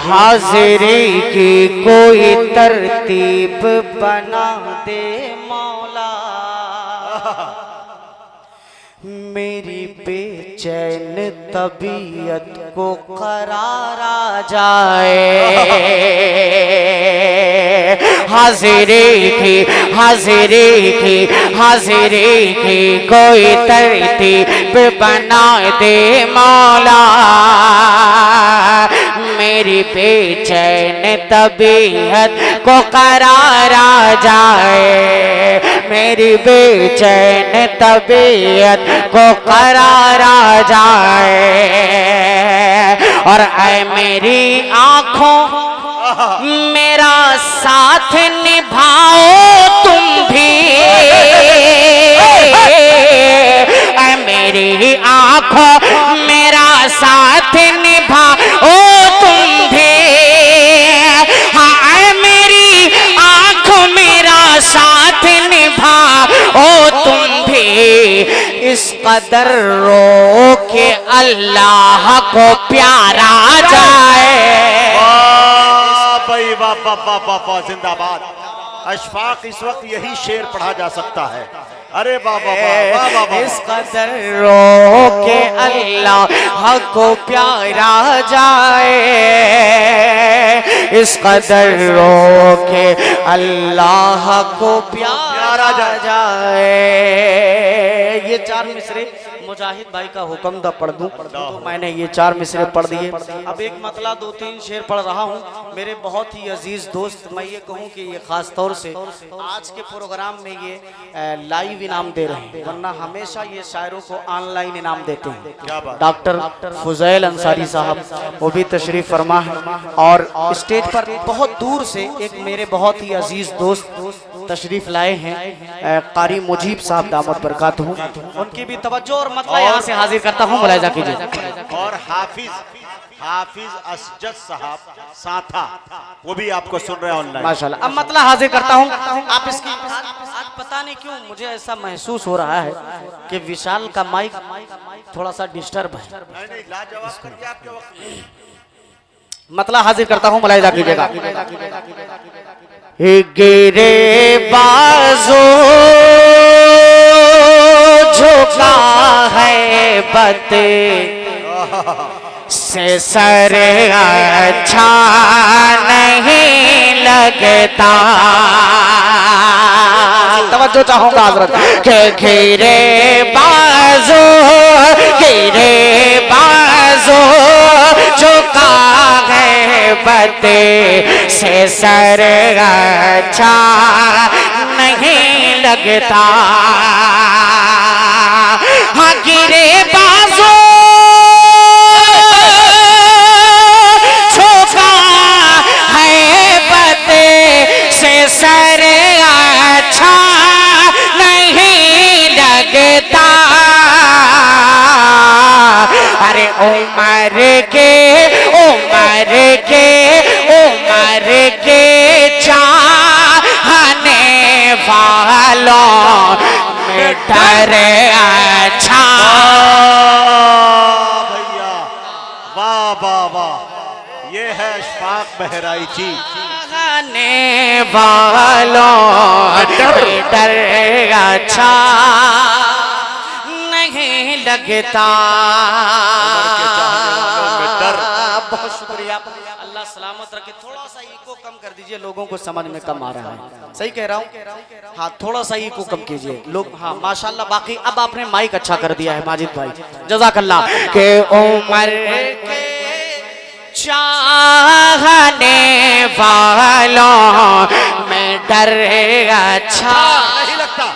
हाजिरी की कोई तरतीब बना दे मौला, मेरी बेचैन तबीयत को करार आ जाए। हाजिरी की कोई तरतीब बना दे मौला, मेरी बेचैन तबीयत को करार आ जाए, मेरी बेचैन तबीयत को करार आ जाए। और ऐ मेरी आंखों मेरा साथ निभाओ तुम भी, ऐ मेरी आंखों मेरा साथ निभाओ तुम भी। हाँ ऐ मेरी आंखों मेरा साथ निभाओ तुम भी, इस कदर रो के अल्लाह को प्यारा जाए। भाई वाह वाह वाह वाह वाह, जिंदाबाद। अशफाक इस वक्त यही शेर पढ़ा जा सकता है। अरे वाह वाह वाह वाह वाह, इस कदर रो के अल्लाह को प्यारा जाए, इस कदर रो के अल्लाह को प्यारा जाए। ये चार मिसरे मुजाहिद भाई का हुक्म था पढ़ दूं, तो मैंने ये चार मिसरे पढ़ दिए। अब एक मतला दो तीन शेर पढ़ रहा हूँ। मेरे बहुत ही अजीज दोस्त, मैं ये कहूँ कि ये खास तौर से आज के प्रोग्राम में ये लाइव इनाम दे रहे हैं, वरना हमेशा ये शायरों को ऑनलाइन इनाम देते हैं। डॉक्टर फुजैल अंसारी साहब वो भी तशरीफ फरमा है, और स्टेज पर बहुत दूर से एक मेरे बहुत ही अजीज दोस्त तशरीफ लाए हैं, कारी मुजीब साहब दामद बरकातहू, उनकी भी तवज्जो और मतलब यहाँ से हाजिर करता हूँ, मुलाहिजा कीजिए। और हाफिज असजद साहब साथा, वो भी आपको सुन रहे हैं ऑनलाइन, माशाल्लाह। अब मतलब हाजिर करता हूँ। आप इसकी आज पता नहीं क्यों मुझे ऐसा महसूस हो रहा है कि विशाल का माइक थोड़ा सा डिस्टर्ब है। मतलब हाजिर करता हूँ, मुलाहिजा कीजिएगा। गिरे बाजो झुका है बते से सर अच्छा नहीं लगता। तवज्जो चाहूंगा हजरत के घिरे बाजो झुका है बते से सर अच्छा नहीं लगता। हाँ गिरे बाजो झुका है बते से सर अच्छा नहीं लगता। अरे उमर के चाहने वालों में डर अच्छा। भैया वाह वाह वाह, ये है अशफाक बहराइची। चाहने वालों डर अच्छा नहीं लगता। बहुत शुक्रिया, अल्लाह सलामत रखे। थोड़ा सा इको कम कर दीजिए, लोगों को समझ में कम आ रहा है। सही कह रहा हूँ? हाँ थोड़ा सा इको कम कीजिए लोग। हाँ माशाल्लाह। बाकी अब आपने माइक अच्छा कर दिया है माजिद भाई, जज़ाकल्लाह। के उमर के चाहने वालों में डर अच्छा नहीं लगता।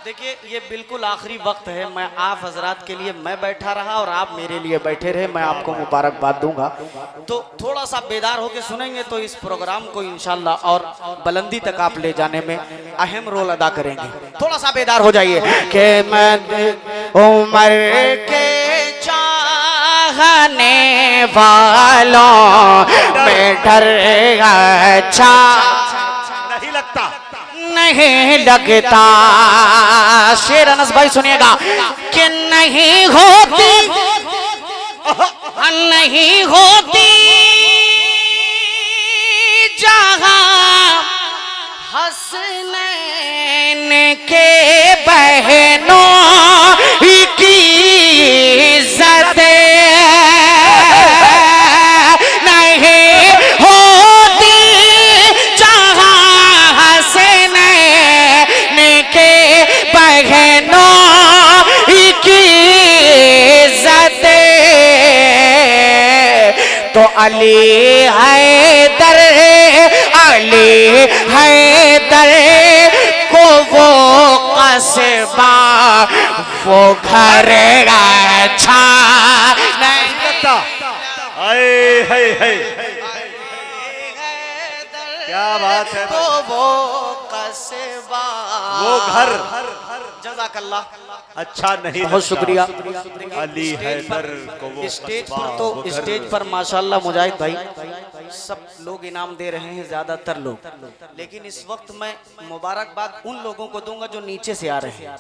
देखिए ये बिल्कुल आखिरी वक्त है, मैं आप हजरात के लिए मैं बैठा रहा और आप मेरे लिए बैठे रहे, मैं आपको मुबारकबाद दूंगा। तो थोड़ा सा बेदार होके सुनेंगे तो इस प्रोग्राम को इंशाल्लाह और बुलंदी तक आप ले जाने में अहम रोल अदा करेंगे। थोड़ा सा बेदार हो जाइए कि मैं उमर के चाहने वालों में डर अच्छा नहीं लगता। नहीं लगता। शेर अनस भाई सुनिएगा कि नहीं होती के बहनों की इज्जत नहीं होती जहाँ हसन के बहनों की इज्जत तो अली हैदर को वो कस्बा वो घर अच्छा नहीं लगता। आए है क्या बात है। तो वो कस्बा वो घर जज़ाकल्लाह अच्छा नहीं बहुत शुक्रिया। अली हैदर को वो स्टेज कस्बा, पर तो वो घर। स्टेज पर माशाल्लाह मुजाहिद भाई सब लोग इनाम दे रहे हैं, ज्यादातर लोग, लेकिन इस वक्त मैं मुबारकबाद उन लोगों को दूंगा जो नीचे से आ रहे हैं।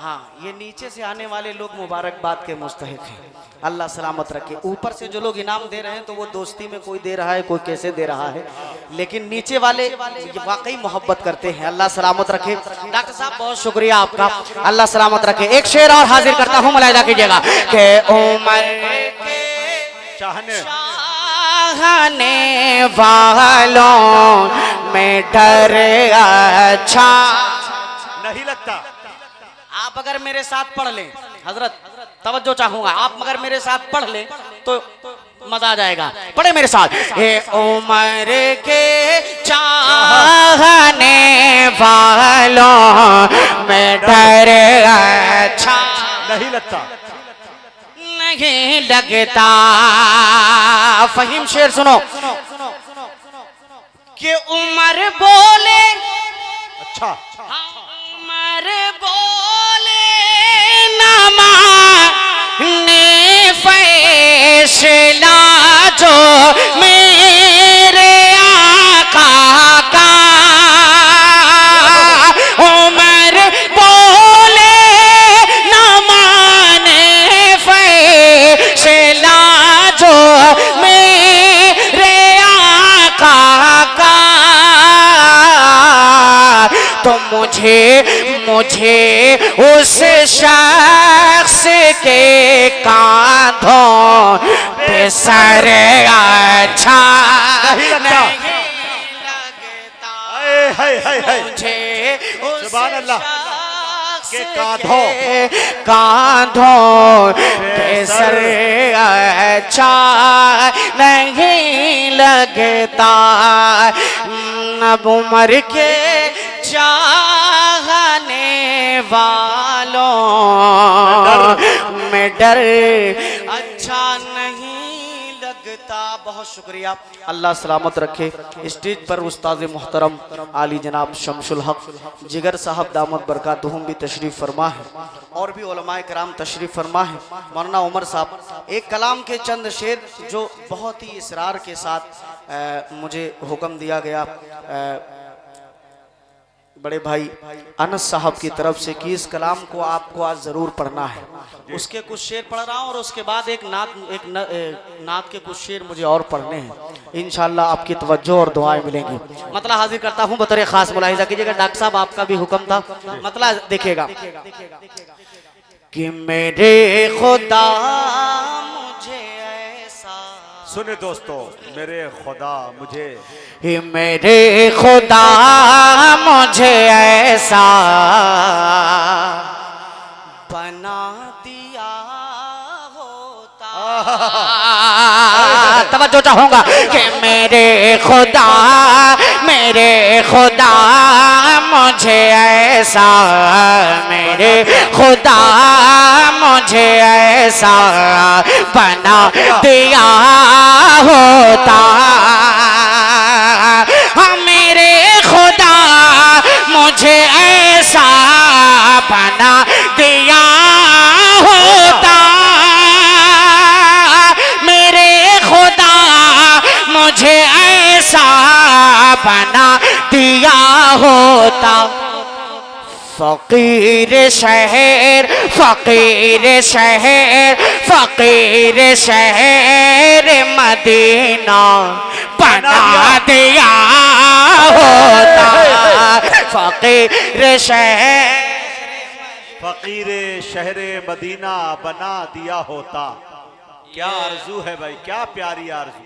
हाँ, ये नीचे से आने वाले लोग मुबारकबाद के मुस्तहिक हैं। अल्लाह सलामत रखे। ऊपर से जो लोग इनाम दे रहे हैं तो वो दोस्ती में कोई दे रहा है, कोई कैसे दे रहा है, लेकिन नीचे वाले वाकई मोहब्बत करते हैं। अल्लाह सलामत रखे। डॉक्टर साहब बहुत शुक्रिया आपका, अल्लाह सलामत रखे। एक शेर और हाजिर करता हूँ, मुलाहिदा कीजिएगा कि उमर के चाहने वालों में डर अच्छा नहीं लगता। आप अगर मेरे साथ पढ़ लें, हजरत तवज्जो चाहूंगा, आप अगर मेरे साथ पढ़ लें तो मजा आ जाएगा। पढ़े मेरे साथ। हे उमर के चाहने वालों में डर अच्छा नहीं लगता। नहीं लगता। फहीम शेर सुनो कि उमर बोले, अच्छा उमर बोले ने फैसला जो मेरे आका का, उमर बोले न माने फैसला जो मेरे आका का, तो मुझे उस शख्स के कांधों पे सर अच्छा नहीं लगता। मुझे सुभान अल्लाह के कांधों पे सर अच्छा नहीं लगता। अब उमर के चाहने वालों में डर अच्छा नहीं लगता। बहुत शुक्रिया, अल्लाह सलामत रखे। स्टेज पर उस्ताद मोहतरम आली जनाब शमसुल हक जिगर साहब दामद बरकातुहुम भी तशरीफ़ फरमा है, और भी उलमाए कराम तशरीफ़ फरमा है। मौलाना उमर साहब एक कलाम के चंद शेर जो बहुत ही इसरार के साथ मुझे हुक्म दिया गया बड़े भाई अनस साहब की तरफ से कि इस कलाम को आपको आज ज़रूर पढ़ना है, उसके कुछ शेर पढ़ रहा हूँ और उसके बाद एक नात के कुछ शेर मुझे और पढ़ने हैं। इंशाअल्लाह आपकी तवज्जो और दुआएं मिलेंगी। मतलब हाजिर करता हूँ बतौर खास, मुलाहिजा कीजिएगा। डॉक्टर साहब आपका भी हुक्म था, मतलब देखिएगा कि मेरे खुदा मुझे ऐसा, सुने दोस्तों, मेरे खुदा मुझे ऐसा बना दिया होता। तवज्जो चाहूंगा कि मेरे खुदा मुझे ऐसा, मेरे खुदा मुझे ऐसा बना दिया होता। मेरे खुदा मुझे ऐसा बना दिया होता। मेरे खुदा मुझे ऐसा बना दिया होता। फकीर शहर मदीना बना दिया होता। फकीर शहर फकीर शहरे मदीना बना दिया होता। क्या आरजू है भाई, क्या प्यारी आरजू।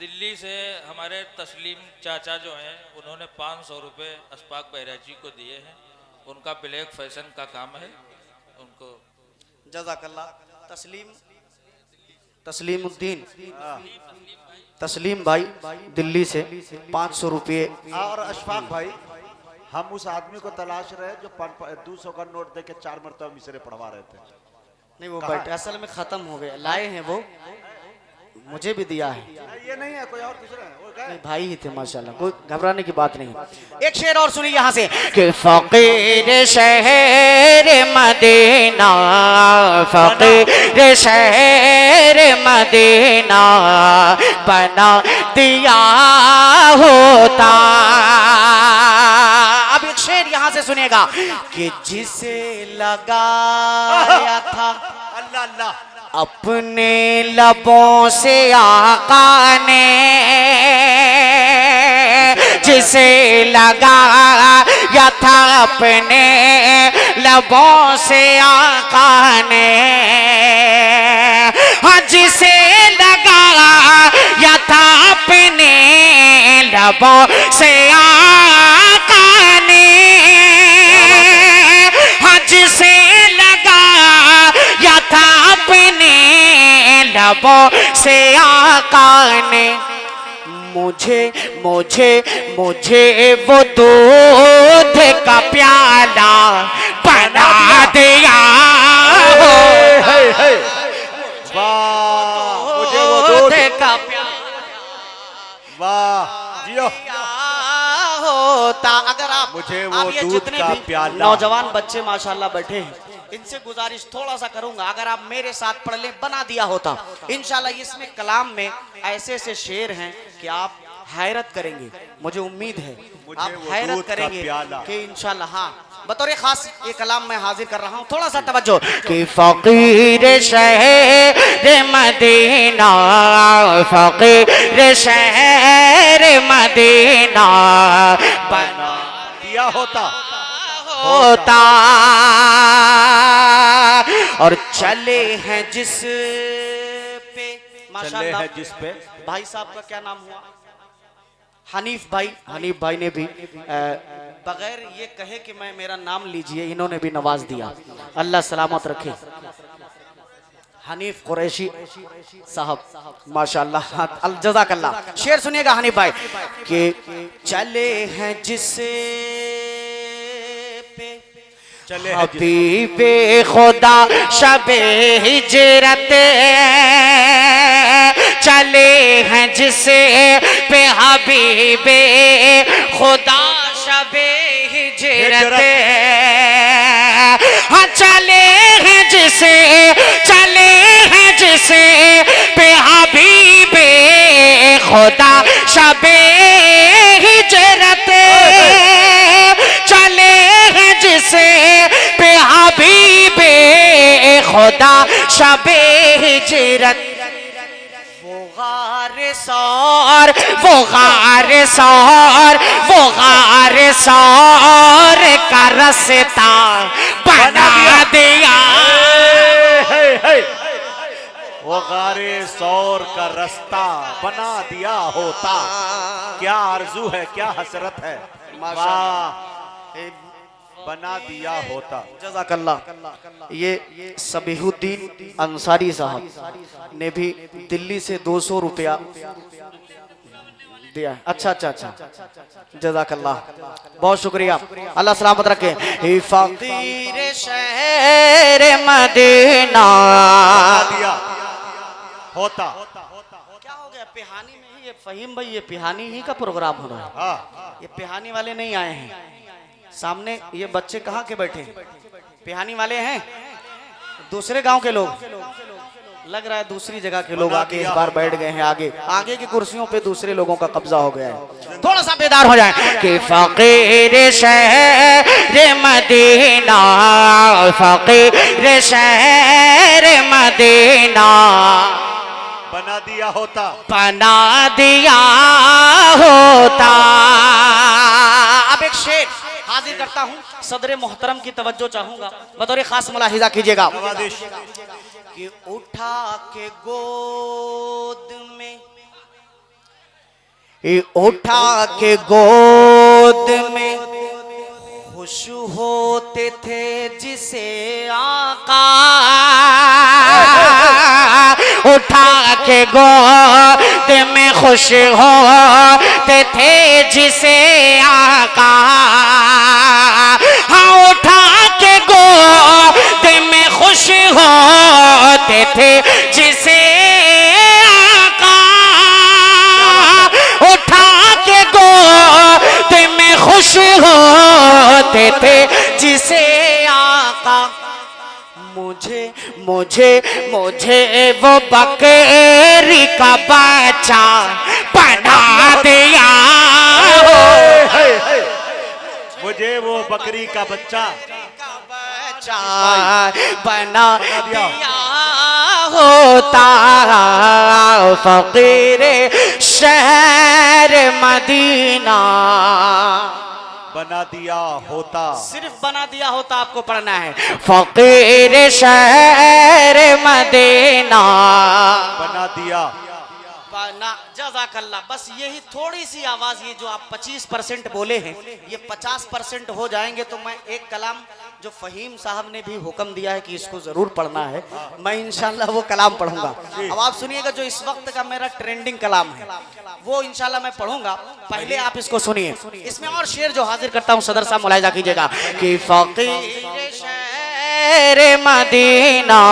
दिल्ली से हमारे तस्लीम चाचा जो हैं उन्होंने 500 रुपये अशफाक बहराजी को दिए हैं। उनका ब्लैक फैशन का काम है। उनको जज़ाकल्लाह। तस्लीमुद्दीन तस्लीम भाई दिल्ली से 500 रुपये। और अशफाक भाई, हम उस आदमी को तलाश रहे जो 200 का नोट देके 4 मरतबा मिसरे पढ़वा रहे थे। नहीं वो बैठे, असल में खत्म हो गया, लाए हैं वो, मुझे भी दिया है। ये नहीं है, कोई और दूसरा है, वो क्या है? नहीं, भाई ही थे माशाल्लाह, कोई घबराने की बात नहीं। एक शेर और सुनिए यहाँ से कि फकीर शहर मदीना, फकीर शहर मदीना बना दिया होता। अब एक शेर यहाँ से सुनिएगा कि जिसे लगाया था अल्लाह अल्लाह अपने लबों से आका ने, जिसे लगाया था अपने लबों से आका ने, हाँ जिसे लगाया था अपने लबों से आका ने, हाँ जिसे लगाया था अपने लबों से आका ने, मुझे मुझे मुझे वो दूध का प्याला बना दिया। वाह, मुझे वो दूध का प्याला वाह जियो होता। अगर आप मुझे वो आप ये दूध जितने का भी प्याला। नौजवान बच्चे माशाल्लाह बैठे हैं, इनसे गुजारिश थोड़ा सा करूंगा, अगर आप मेरे साथ पढ़ लें बना दिया होता। इंशाल्लाह इसमें कलाम में ऐसे ऐसे शेर हैं कि आप हैरत करेंगे, मुझे उम्मीद है आप वो हैरत दूध का करेंगे प्याला। कि इंशाल्लाह। हाँ, बतौर खास ये कलाम मैं हाजिर कर रहा हूँ, थोड़ा सा तवज्जो कि फकीर शहर मदीना, फकीर शहर मदीना बना दिया होता। होता। और चले हैं जिस पे चले माशाल्लाह, हैं जिस पे, भाई साहब का क्या नाम हुआ, हनीफ भाई। हनीफ भाई ने भी बगैर ये कहे कि मैं मेरा नाम लीजिए, इन्होंने भी नवाज दिया, अल्लाह सलामत रखे। हनीफ कुरैशी साहब माशाल्लाह, जज़ाकल्लाह। शेर सुनिएगा हनीफ भाई कि चले हैं जिसे पे चले हैं जिस हबीबे खुदा शबे हिजरत, चले हैं जिसे पे हबीबे खुदा शबे हिजरत, हाँ चले हैं जिसे, चले हैं जिसे पे हबीबे खुदा शबे हिजरत, चले हैं जिसे पे हबीबे खुदा शबे हिजरत। वो गार सौर, वो गार सौर, वो गार सौर का रास्ता बना दिया। वो गारे सौर का रास्ता बना दिया होता। क्या आरजू है, क्या हसरत है, वाह बना दिया होता। जज़ाकल्लाह। ये सबीहुद्दीन अंसारी साहब ने भी दिल्ली से 200 रुपया दिया। अच्छा अच्छा अच्छा, जज़ाकल्लाह, बहुत शुक्रिया, अल्लाह सलामत रखे। फकीर शहर मदीना दिया होता। क्या हो गया पिहानी में ही, ये फहीम भाई ये पिहानी ही का प्रोग्राम हो रहा है। हाँ, ये पिहानी वाले नहीं आए हैं, सामने ये बच्चे कहाँ के बैठे हैं, पिहानी वाले हैं, दूसरे गांव के लोग, लग रहा है दूसरी जगह के लोग आके इस बार बैठ गए हैं। आगे आगे की कुर्सियों पे दूसरे लोगों का कब्जा हो गया है, थोड़ा सा बेदार हो जाए कि फकीर शहर मदीना, फकीर शहर मदीना बना दिया होता। बना दिया होता। अब एक शेर हाजिर करता हूँ, सदर मोहतरम की तवज्जो चाहूंगा, बतौर खास मुलाहिजा कीजिएगा कि उठा के गोद में, उठा के गोद में खुश होते थे जिसे आका, उठा के गोद में खुश होते थे जिसे आका, हाँ उठा के गोद में खुश होते थे जिसे आका, उठा के गोद में खुश होते थे जिसे आका, मुझे मुझे मुझे वो बकरी का बच्चा बना दिया, मुझे वो बकरी का बच्चा बना दिया होता, फकीर शहर मदीना बना दिया होता, सिर्फ बना दिया होता आपको पढ़ना है, फकीर शहर मदीना बना दिया बना, जज़ाकल्लाह। बस यही थोड़ी सी आवाज, ये जो आप 25% बोले हैं, ये 50% हो जाएंगे तो मैं एक कलाम जो फहीम साहब ने भी हुक्म दिया है कि इसको जरूर पढ़ना है, मैं इंशाल्लाह वो कलाम पढ़ूंगा। अब आप सुनिएगा, जो इस वक्त का मेरा ट्रेंडिंग कलाम है वो इंशाल्लाह मैं पढ़ूंगा, पहले आप इसको सुनिए। इसमें और शेर जो हाजिर करता हूँ सदर साहब मुलाहिजा कीजिएगा कि फकीर शहर मदीना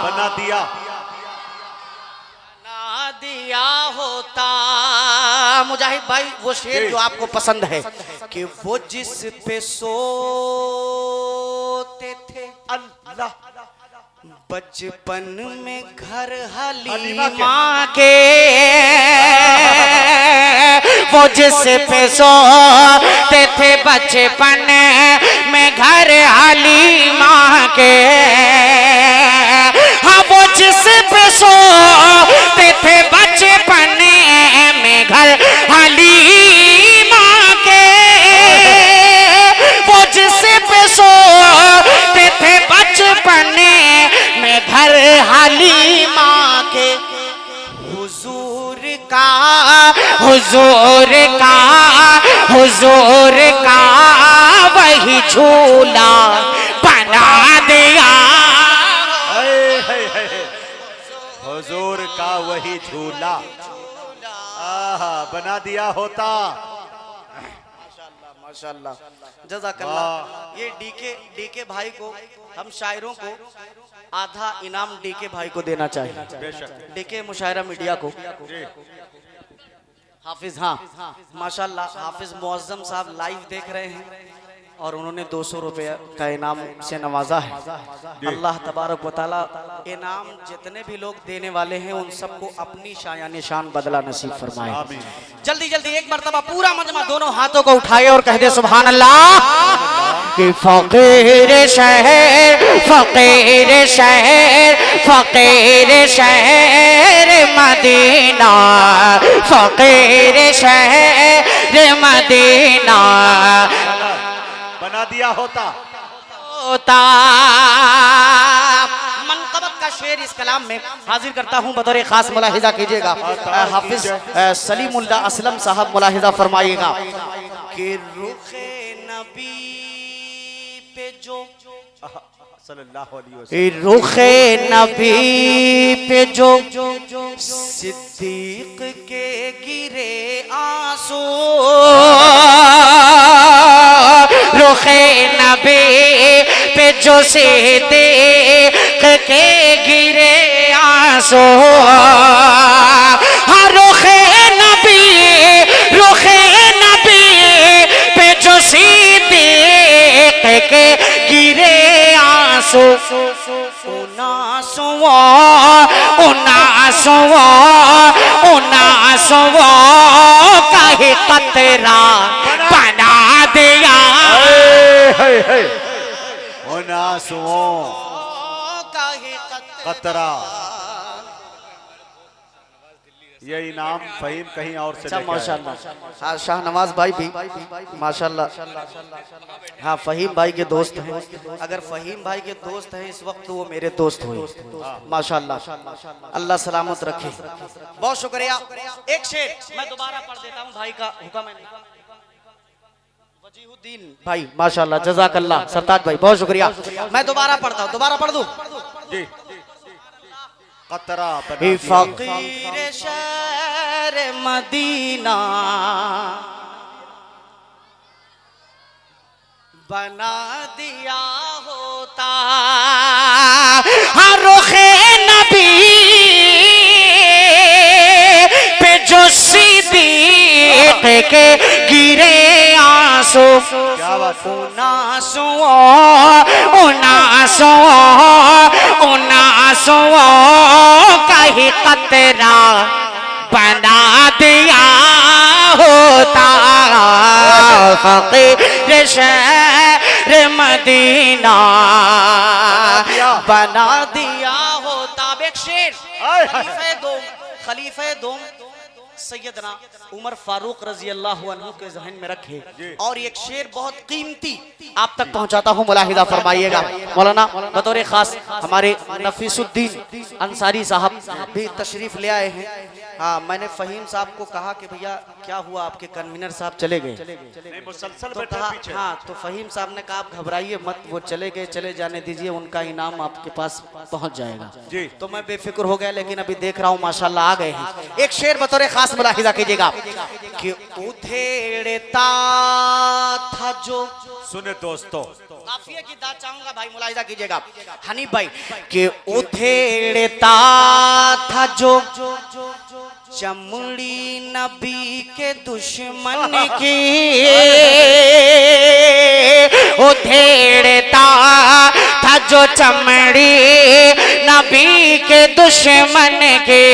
बना दिया दिया होता। मुजाहिद भाई वो शेर जो आपको पसंद है कि वो जिस पे सोते थे अल्लाह, बचपन में घर हलीमा के, वो जिस पे सोते थे बचपन में घर हलीमा के, हाँ वो जिस पे सोते थे बचपन में घर हलीमा के, वो जिस पे सोते थे बचपन में घर हलीमा के, हुजूर का हुजूर का हुजूर का वही झूला बना दिया, हुजूर का वही झूला बना दिया होता। माशाल्लाह माशाल्लाह, जज़ाकल्लाह। ये डीके भाई को, हम शायरों को आधा इनाम डीके भाई को देना चाहिए, डीके मुशायरा मीडिया को। हाफिज, हाँ माशाल्लाह, हाफिज मुअज्जम साहब लाइव देख रहे हैं और उन्होंने 200 रुपये का इनाम से नवाजा है। अल्लाह तबारक व तआला इनाम जितने भी लोग देने वाले हैं उन सबको अपनी शायान शान बदला नसीब फरमाए। जल्दी जल्दी एक मर्तबा पूरा मजमा दोनों हाथों को उठाए और कह दे सुभान अल्लाह कि फकीर शहर फकीर शहर फकीर शहर मदीना फकीर शहर मदीना बना दिया होता। मनक़बत का शेर इस कलाम में हाजिर करता हूँ, बतौर खास मुलाहिजा कीजिएगा। हाफिज सलीमुल्लाह असलम साहब मुलाहिजा फरमाइएगा कि रुखे नबी पे जो सल्लल्लाहु अलैहि वसल्लम, रुखे नबी पे जो सिद्दीक के गिरे आंसू, रुखे नबी पे जो सिद्दीक के गिरे आंसू, रुखे नबी पे जो सिद्दीक के गिरे आंसू, उनासुओं कहीं कतरा बना दिया, उनासुओं कतरा ये इनाम फहीम कहीं और से अच्छा लेके आया। माशाल्लाह। हाँ शाहनवाज भाई भी माशाल्लाह। हाँ फहीम भाई के दोस्त हैं। अगर फहीम भाई के दोस्त हैं इस वक्त तो वो मेरे दोस्त हुए माशाल्लाह। अल्लाह सलामत रखे। बहुत शुक्रिया। एक शेर मैं दोबारा पढ़ देता हूँ भाई का हुक्म है। वजीहुद्दीन भाई माशाल्लाह जज़ाकल्लाह। सरताज भाई बहुत शुक्रिया। मैं दोबारा पढ़ता हूँ। दोबारा पढ़ दूँ। जी कतरा बना दिया। फकीर शहर मदीना बना दिया होता हर रुखे नबी पे जो सिद्दीक के गिरे आंसू क्या बात है? उनासुओं का ही कतरा बना दिया होता फकीर शहर मदीना बना दिया होता। एक शेर खलीफे दो सैयदना उमर फारूक रजी अल्लाह अन्हु के जहन में रखे। और एक शेर बहुत कीमती आप तक पहुंचाता हूं, मुलाहिदा फरमाइएगा। मौलाना बतौर खास हमारे नफीसुद्दीन अंसारी साहब भी तशरीफ ले आए हैं। हाँ मैंने फहीम साहब को कहा कि भैया क्या हुआ आपके कन्वीनर साहब चले गए। नहीं मुसलसल तो बैठे कहा पीछे। हाँ तो फहीम साहब ने कहा आप घबराइए मत, वो चले गए चले जाने दीजिए, उनका इनाम आपके पास पहुंच जाएगा। जी तो मैं बेफिक्र हो गया, लेकिन अभी देख रहा हूँ माशाल्लाह आ गए हैं। एक शेर बतौर खास मुलाहिजा कीजिएगा कि उधेड़ता था जो सुने दोस्तों काफिया की दाद चाहूंगा भाई, मुलाहिजा कीजिएगा हनीफ भाई कि उधेड़ता था जो चमड़ी नबी के दुश्मन की उधेड़ता था जो चमड़ी नबी के दुश्मन के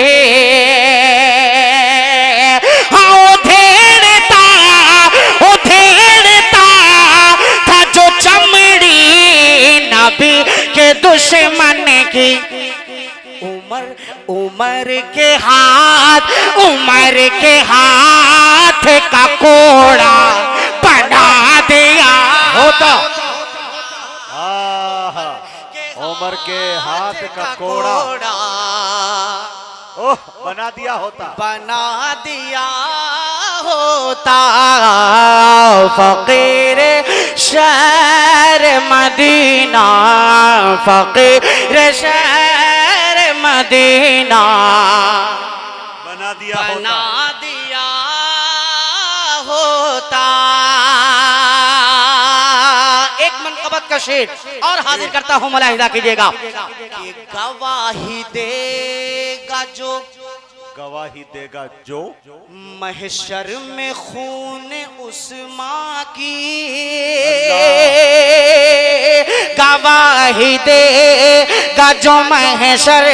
उधेड़ता था जो चमड़ी नबी के दुश्मन की उमर के हाथ का कोड़ा बना दिया होता। उमर के हाथ का कोड़ा ओह बना दिया होता फकीर शहर मदीना फकीर शहर मदीना बना दिया होता। एक मनकबत का शेर और हाजिर करता हूँ, मुलाहिजा कीजिएगा कि गवाही देगा जो महशर में खून उस्मा की गवाही देगा जो महशर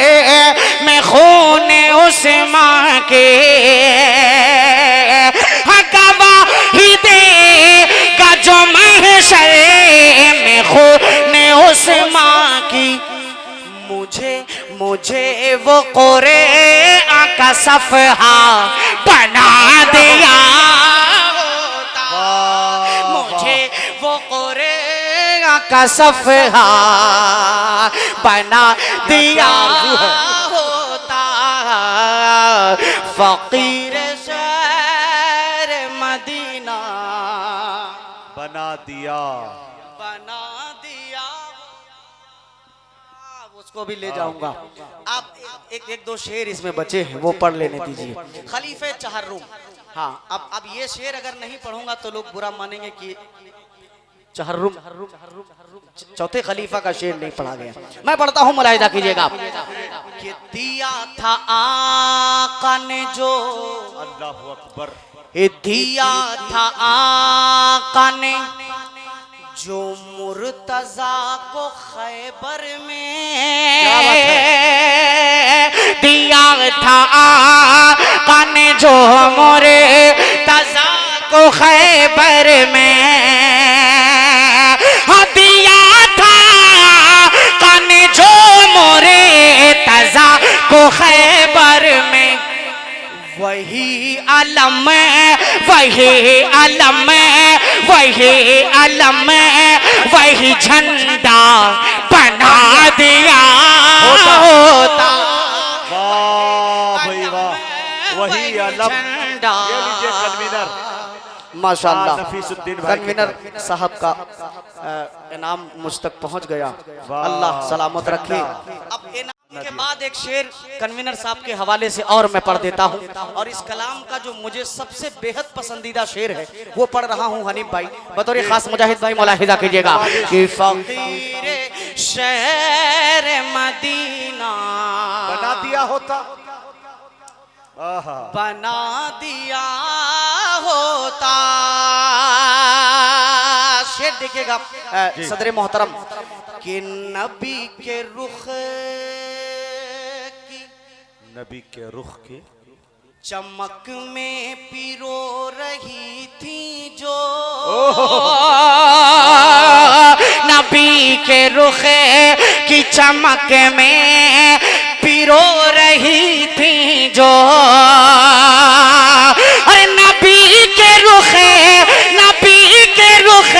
में खून उस्मा के गवाही देगा जो महशर में खून उस्मा की मुझे वो कुरान का सफहा बना दिया होता। मुझे वो कुरान का सफहा बना दिया होता फकीर शहर मदीना बना दिया उसको भी ले जाऊंगा। आप एक दो शेर इसमें बचे हैं वो पढ़ लेने दीजिए। खलीफे चहर्रुम। हाँ अब ये शेर अगर नहीं पढ़ूंगा तो लोग बुरा मानेंगे कि चहर्रुम चौथे खलीफा का शेर नहीं पढ़ा गया। मैं पढ़ता हूँ, मुलाहिजा कीजिएगा कि दिया था आका ने जो अल्लाहु अकबर दिया था आका ने जो मुर्तजा को खैबर में दिया था आका ने जो मुर्तजा को खैबर में दिया था आका ने जो मुर्तजा को खैबर में अलम, वही अलम, वही अलम, वही झंडा बना दिया होता। वाह भाई वाह, वही अलम। झंडा। ये लीजिए कन्वीनर माशाअल्लाह, नफीसुद्दीन भाई की कन्वीनर साहब का इनाम मुझ तक पहुंच गया। वाह। अल्लाह सलामत रखे। अब इनाम के बाद एक शेर कन्वीनर साहब के हवाले से और मैं पढ़ देता हूं, और इस कलाम का जो मुझे सबसे बेहद पसंदीदा शेर है वो पढ़ रहा हूं हनीफ भाई, बतौर खास मुजाहिद भाई मुलाहिजा कीजिएगा कि फकीर शहर मदीना बना दिया होता। आहा। बना दिया होता। शेर देखिएगा सदर मोहतरम कि नबी के रुख की, नबी के रुख की चमक में पिरो रही थी जो, नबी के रुख की चमक में पिरो रही थी जो, अरे नबी के रुख, नबी के रुख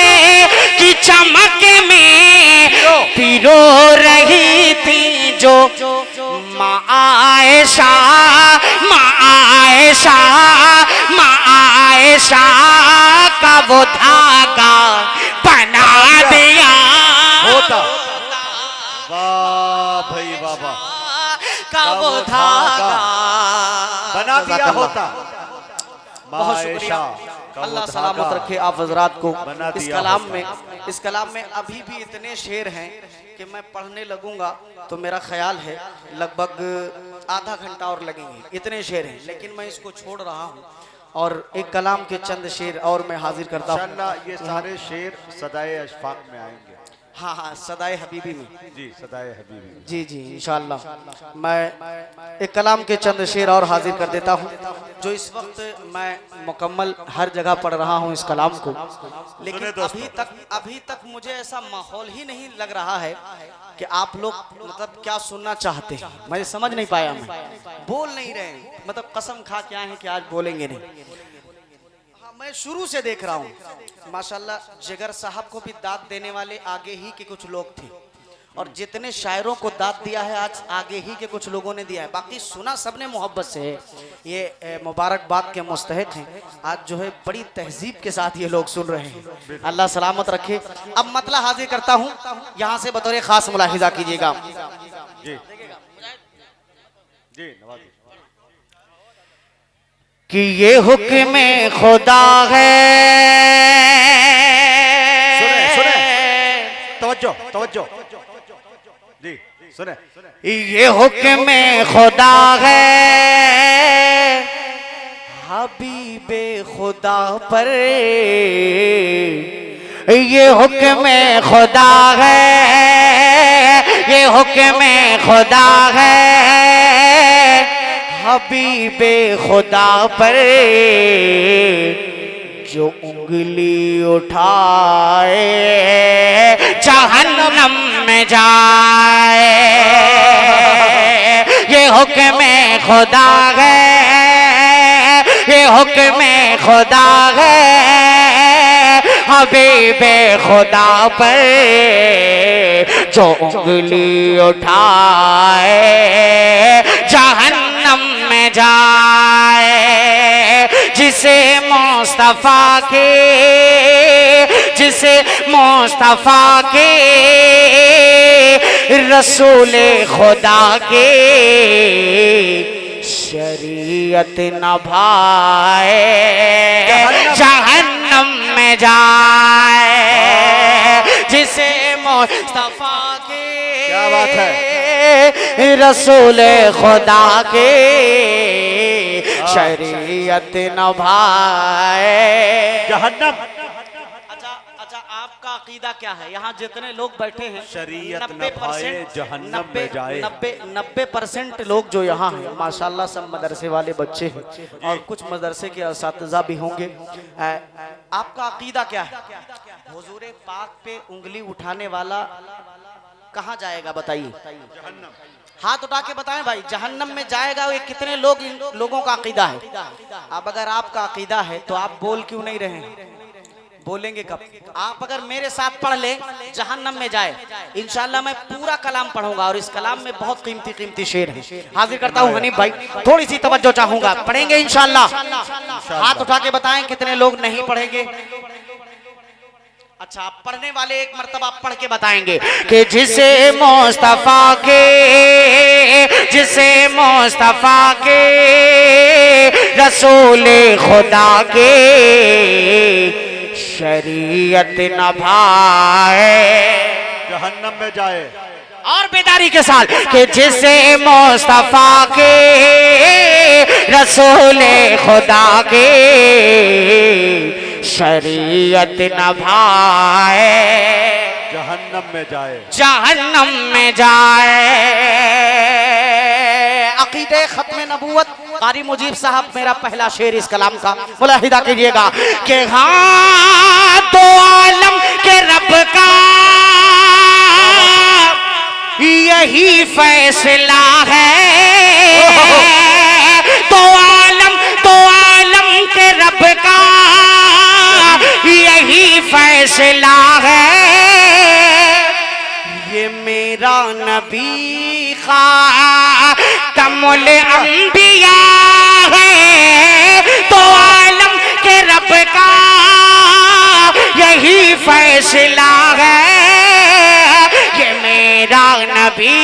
की चमक में पिरो रही थी जो, माँ आयशा, माँ आयशा, माँ आयशा का वो धागा बना दिया होता। वाह भाई वाह वाह, का वो धागा बना दिया होता। बहुत शुक्रिया, अल्लाह सलामत रखे आप हजरात को। इस कलाम में अभी भी इतने शेर हैं कि मैं पढ़ने लगूंगा तो मेरा ख्याल है लगभग आधा घंटा और लगेंगे, इतने शेर हैं, लेकिन मैं इसको छोड़ रहा हूँ और एक कलाम के चंद शेर और मैं हाजिर करता हूँ। इंशाअल्लाह ये सारे शेर सदाए अशफाक में आएंगे। हाँ हाँ, सदाए हबीबी में। जी सदाए हबीबी में। जी जी इंशाअल्लाह मैं एक कलाम के चंद शेर और हाजिर कर देता हूँ, जो इस वक्त मैं मुकम्मल हर जगह पढ़ रहा हूँ इस कलाम को, लेकिन अभी तक मुझे ऐसा माहौल ही नहीं लग रहा है कि आप लोग मतलब क्या सुनना चाहते हैं, मैं समझ नहीं पाया, मैं बोल नहीं रहे, मतलब कसम खा क्या है कि आज बोलेंगे नहीं। मैं शुरू से देख रहा हूँ माशाल्लाह, जिगर साहब को भी दाद देने वाले आगे ही के कुछ लोग थे, और जितने शायरों को दाद दिया है आज आगे ही के कुछ लोगों ने दिया है, बाकी सुना सबने मोहब्बत से है। ये मुबारकबाद के मुस्तहिक हैं। आज जो है बड़ी तहजीब के साथ ये लोग सुन रहे हैं, अल्लाह सलामत रखे। अब मतला हाजिर करता हूँ, यहाँ से बतौर खास मुलाहिजा कीजिएगा। जी जी नवाज़ कि ये हुक्म खुदा है, सुने सुने, तवज्जो तवज्जो, जी सुने, ये हुक्म खुदा है हबीबे खुदा पर, ये हुक्म खुदा है, ये हुक्म खुदा है हबीबे खुदा पर, जो उंगली उठाए जहन्नम में जाए, ये हुक्म खुदा है, ये हुक्म खुदा है हबीबे खुदा पर, जो उंगली उठाए जहन्नम में जाए, जिसे मुस्तफा के, जिसे मुस्तफा के रसूल खुदा के शरीयत न भाए जहन्नम में जाए, जिसे मुस्तफा के, क्या बात है, रसूल खुदा के शरीयत न भाए जहन्नम। अच्छा आपका अकीदा क्या है? यहाँ जितने लोग बैठे हैं शरीयत न भाए जहन्नम में जाए, 90% लोग जो यहाँ हैं माशाल्लाह सब मदरसे वाले बच्चे हैं और कुछ मदरसे के असातिज़ा भी होंगे। आपका अकीदा क्या है? हुजूर पाक पे उंगली उठाने वाला कहाँ जाएगा बताइए? हाथ उठा के बताएं भाई, जहन्नम में जाएगा ये कितने लोग, इन लोगों का अकीदा है। अब अगर आपका अकीदा है तो आप बोल क्यों नहीं रहे हैं? बोलेंगे कब? आप अगर मेरे साथ पढ़ ले जहन्नम में जाए, इंशाल्लाह मैं पूरा कलाम पढ़ूंगा और इस कलाम में बहुत कीमती कीमती शेर है। हाजिर करता हूँ हनीफ भाई, थोड़ी सी तवज्जो चाहूंगा, पढ़ेंगे इंशाल्लाह। हाथ उठा के बताएं कितने लोग नहीं पढ़ेंगे। अच्छा, आप पढ़ने वाले एक मर्तबा आप पढ़ के बताएंगे कि जिसे मुस्तफा के रसूल खुदा के शरीयत न भाए जहन्नम में जाए। और बेदारी के साथ कि जिसे मुस्तफा के रसूल खुदा के शरीयत न भाए जहन्नम में जाए। जहन्नम में जाए। अकीदे खत्म नबूवत कारी मुजीब साहब, मेरा पहला शेर इस कलाम का मुलाहिदा कीजिएगा कि हाँ दो आलम के रब का यही फैसला है। दो आलम के रब का यही फैसला है। ये मेरा नबी खातमुल अंबिया है। दो आलम के रब का यही फैसला है। ये मेरा नबी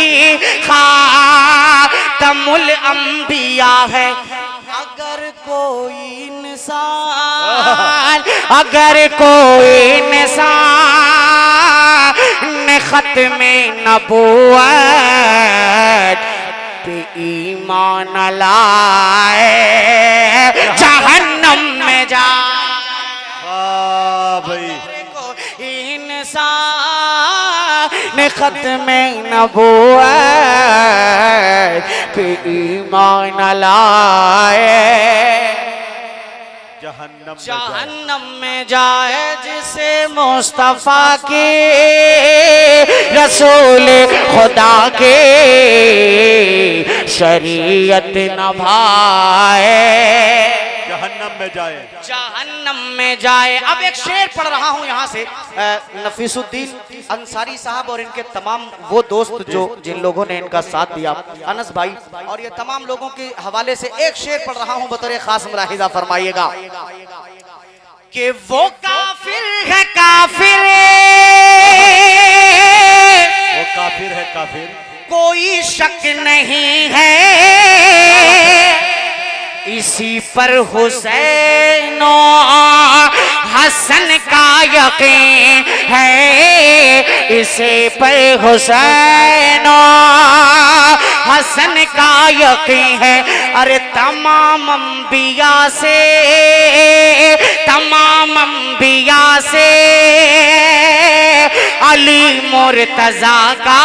खातमुल अंबिया है। अगर कोई इंसान खत्मे नबूवत पे ईमान लाए जहन्नम में जाए। भाई इंसान खत्मे नबूवत पे ईमान लाए जहन्नम में जाए। जिसे मुस्तफा के रसूल खुदा के शरीयत न भाए जहन्नम में जाए। जहन्नम में जाए। अब एक शेर पढ़ रहा हूँ यहाँ से, नफीसुद्दीन अंसारी साहब और इनके तमाम वो दोस्त जो जिन लोगों ने इनका साथ दिया, अनस भाई और ये तमाम लोगों के हवाले से एक शेर पढ़ रहा हूँ, बतौर खास मुलाहिजा फरमाइएगा कि वो काफिर है काफिर, वो काफिर है काफिर, कोई शक नहीं है। इसी पर हुसैन हसन का यकीन है। इसी पर हुसैन हसन का यकीन है। अरे तमाम अंबिया से अली मुर्तजा का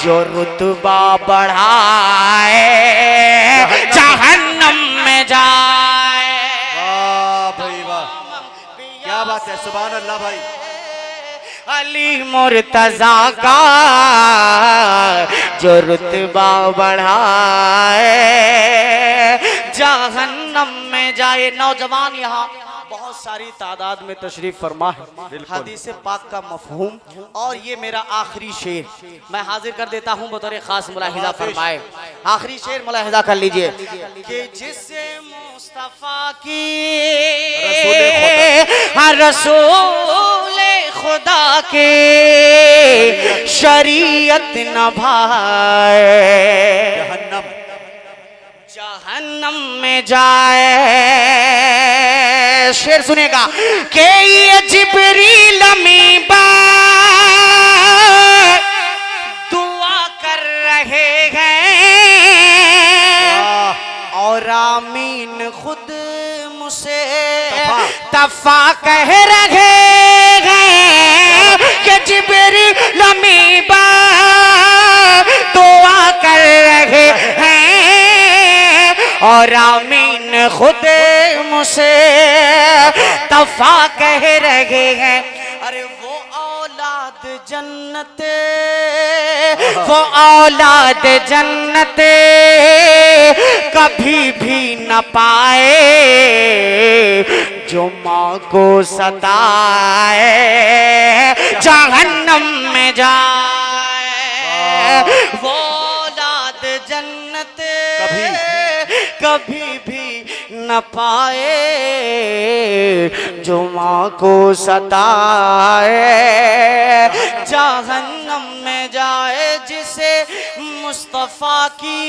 जो रुतबा बढ़ाए जहन्नम में जाए। वाह भाई वाह, क्या बात है, सुभान अल्लाह भाई। अली मुर्तजा का जो रुतबा बढ़ाए जहन्नम में जाए। नौजवान यहाँ बहुत सारी तादाद में तशरीफ फरमा है। हदीस पाक का मफहूम और ये मेरा आखिरी शेर मैं हाजिर कर देता हूँ, बतौर खास मुलाहिजा फरमाए। आखिरी शेर मुलाहिजा कर लीजिए कि जिससे मुस्तफा की रसूल खुदा के शरीयत न भाए जहन्नम में जाए। शेर सुनेगा कि ये जिब्रील अमीबा दुआ कर रहे हैं और आमीन खुद मुझसे तफा कह रहे हैं कि जिब्रील अमीबा दुआ कर रहे हैं और आमीन खुद मुझसे तफा कह रहे हैं। अरे वो औलाद जन्नत, वो औलाद जन्नत कभी भी न पाए जो माँ को सताए जहन्नम में जाए। वो औलाद जन्नत कभी भी न पाए जो माँ को सताए जहन्नम में जाए। जिसे मुस्तफ़ा की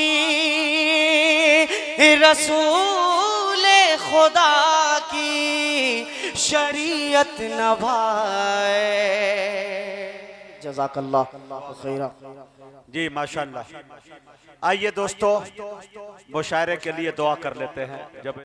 रसूल खुदा की शरीयत न भाए। जज़ाकल्लाह खैरा। जी माशाल्लाह। आइए दोस्तों, मुशायरे के लिए दुआ कर लेते हैं। जब